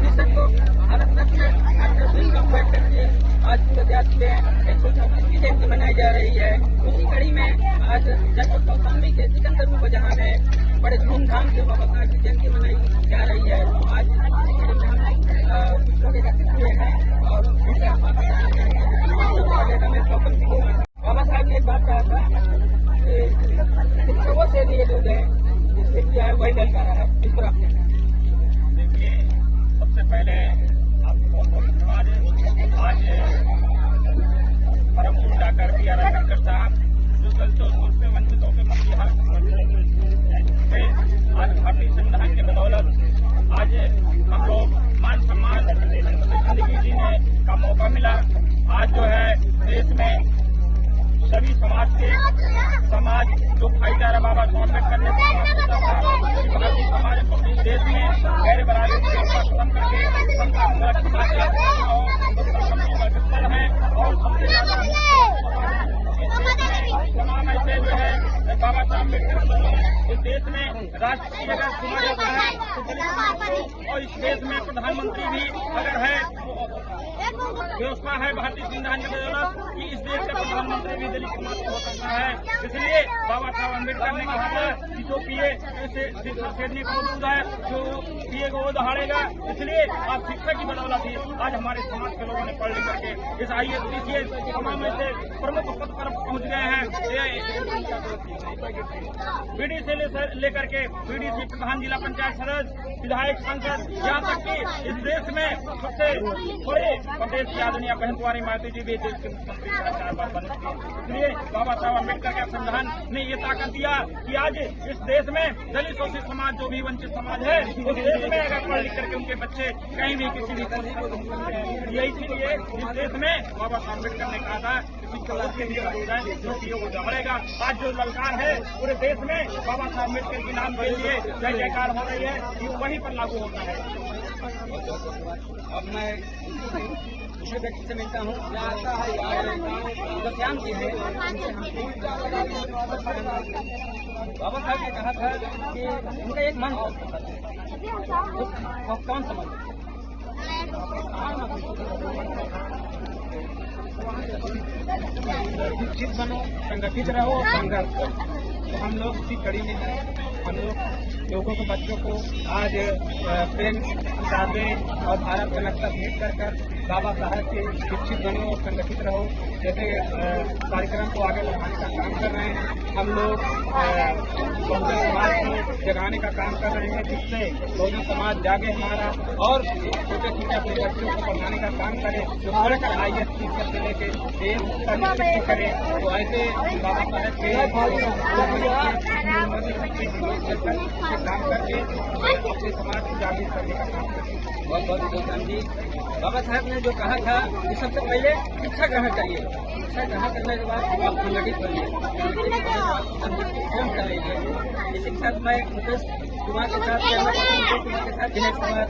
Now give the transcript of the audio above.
2024 को भारत रत्न डॉक्टर भीमराव अम्बेडकर की आज पूरे देश में 134वीं जयंती मनाई जा रही है। उसी कड़ी में आज जनपद कौशाम्बी के सिकंदरपुर बाजार में बड़े धूमधाम से बाबा साहब की जयंती मनाई जा रही है। आज कुछ लोग एकत्रित हुए हैं और बाबा साहब ने एक बात कहा था कि शिक्षकों से लिए लोग हैं जिससे किया है वही दल का रहा है। इस तरह देखिए, सबसे पहले आपको धन्यवाद। आज परम पूज्य डॉक्टर बी आर अम्बेडकर साहब जो दलितों से वंचितों के मसीहा आज भारतीय संविधान के बदौलत आज हम लोग मान सम्मान जिंदगी जीने का मौका मिला। आज जो है देश में सभी समाज जो भाईचारा बाबा साहब अम्बेडकर ने भारतीय समाज देश में गैर बराबरी की खत्म करके समाज है और सबसे ज्यादा तमाम ऐसे जो है बाबा साहब अम्बेडकर इस देश में राष्ट्र की अगर चुना जाता है तो दलित समाज को, और इस देश में प्रधानमंत्री भी अगर है व्यवस्था है भारतीय संविधान के बदौलत कि इस देश का प्रधानमंत्री भी दलित समाज को हो सकता है। इसलिए बाबा साहब अम्बेडकर ने कहा था कि जो पिए छेड़ने को दूध है, जो पिए को वो दहाड़ेगा। इसलिए आज शिक्षा की बदौलत ही आज हमारे समाज के लोगों ने पढ़ लिख करके इस IAS PCS तमाम ऐसे प्रमुख पद पर पहुंच गए हैं। BD से लेकर के BDC प्रधान, जिला पंचायत सदस्य, विधायक, सांसद, यहाँ तक कि इस देश में सबसे बड़े प्रदेश की आदरणीय बहन कुमारी मायावती जी भी देश के मुख्यमंत्री 4 बार बने थे। इसलिए बाबा साहब अम्बेडकर के संविधान ने ये ताकत दिया कि आज इस देश में दलित शोषित समाज जो भी वंचित समाज है उस देश में अगर पढ़ लिख करके उनके बच्चे कहीं भी किसी भी इसीलिए इस देश में बाबा साहब अम्बेडकर ने कहा था जो पियो को दहाड़ेगा। आज जो ललकार है पूरे देश में बाबा साहब अम्बेडकर के नाम के लिए जय जयकार हो रही है, ये वहीं पर लागू होता है। अब मैं दूसरे व्यक्ति से मिलता हूँ, श्याम जी है, बाबा साहब ने कहा था कि उनका एक मन कौन सा मन शिक्षित बनो, संगठित रहो, संघर्ष करो। तो हम लोग उसी कड़ी में हैं। हम लोगों को, बच्चों को आज पेन किताबें और भारत का नक्शा भेंट कर बाबा साहब के शिक्षित बनो और संगठित रहो जैसे कार्यक्रम को आगे बढ़ाने का काम कर रहे हैं। हम लोग बहुजन समाज को जगाने का काम कर रहे हैं जिससे बहुजन समाज जागे हमारा और छोटे छोटे अपने बच्चों को पढ़ाने का काम करे, जो पढ़कर IAS PCS से लेके देश का नेतृत्व करे। तो ऐसे बाबा साहब के काम करके अपने समाज को जागरूक करने का काम करते हैं। बहुत बहुत धन्यवाद जी। बाबा साहब ने जो कहा था कि सबसे पहले शिक्षा ग्रहण करिए, शिक्षा ग्रहण करने के बाद आप संगठित बनिए, स्वयं करेंगे। इसी के साथ मैं मुकेश कुमार के साथ दिनेश कुमार